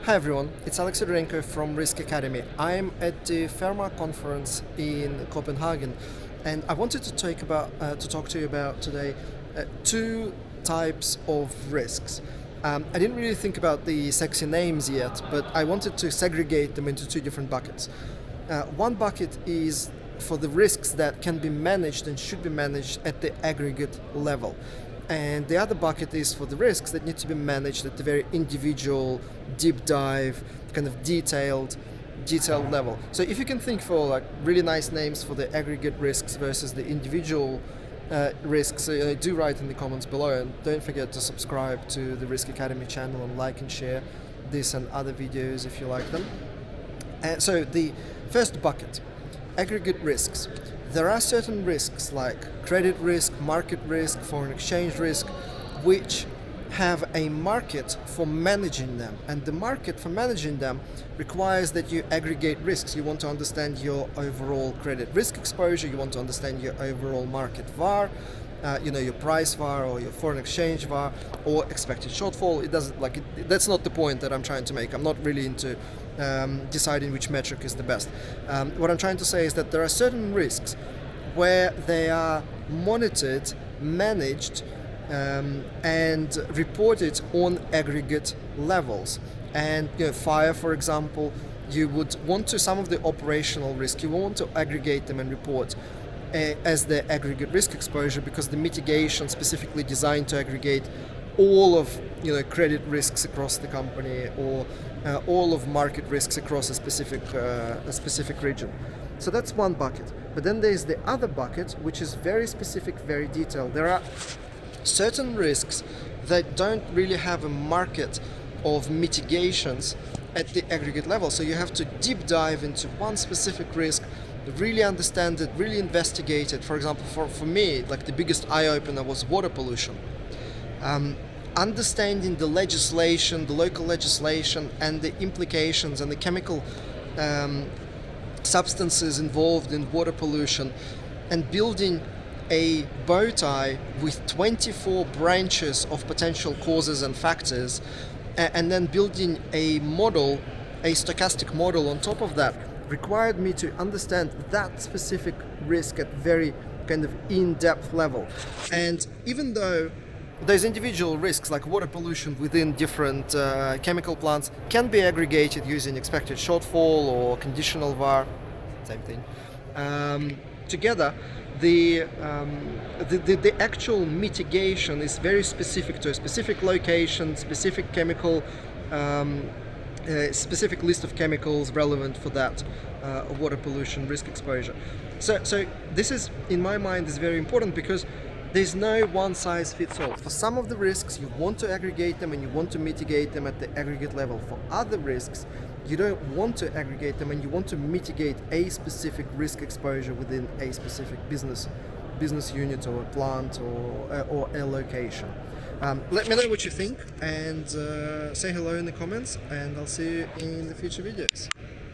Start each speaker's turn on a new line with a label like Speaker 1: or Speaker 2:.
Speaker 1: Hi everyone, it's Alex Sidorenko from Risk Academy. I'm at the Pharma conference in Copenhagen, and I wanted to talk to you about today two types of risks. I didn't really think about the sexy names yet, but I wanted to segregate them into two different buckets. One bucket is for the risks that can be managed and should be managed at the aggregate level. And the other bucket is for the risks that need to be managed at the very individual, deep dive, kind of detailed level. So if you can think for like really nice names for the aggregate risks versus the individual risks, do write in the comments below, and don't forget to subscribe to the Risk Academy channel and like and share this and other videos if you like them. So the first bucket, aggregate risks. There are certain risks like credit risk, market risk, foreign exchange risk, which have a market for managing them. And the market for managing them requires that you aggregate risks. You want to understand your overall credit risk exposure, you want to understand your overall market VAR, your price VAR or your foreign exchange VAR or expected shortfall. It doesn't that's not the point that I'm trying to make. I'm not really into deciding which metric is the best. What I'm trying to say is that there are certain risks where they are monitored, managed, and reported on aggregate levels. And fire, for example, you would want to, some of the operational risk, you want to aggregate them and report as the aggregate risk exposure, because the mitigation specifically designed to aggregate all of credit risks across the company or all of market risks across a specific region. So that's one bucket. But then there's the other bucket, which is very specific, very detailed. There are certain risks that don't really have a market of mitigations at the aggregate level. So you have to deep dive into one specific risk, really understand it, really investigate it. For example, for me, like the biggest eye-opener was water pollution. Understanding the legislation, the local legislation, and the implications and the chemical substances involved in water pollution, and building a bow tie with 24 branches of potential causes and factors, and then building a model, a stochastic model on top of that, required me to understand that specific risk at very kind of in-depth level. And even though those individual risks like water pollution within different chemical plants can be aggregated using expected shortfall or conditional VAR, same thing, together the actual mitigation is very specific to a specific location, specific chemical, specific list of chemicals relevant for that water pollution risk exposure. So this is, in my mind, is very important, because there's no one size fits all. For some of the risks, you want to aggregate them and you want to mitigate them at the aggregate level. For other risks, you don't want to aggregate them and you want to mitigate a specific risk exposure within a specific business unit or a plant or a location. Let me know what you think, and say hello in the comments, and I'll see you in the future videos.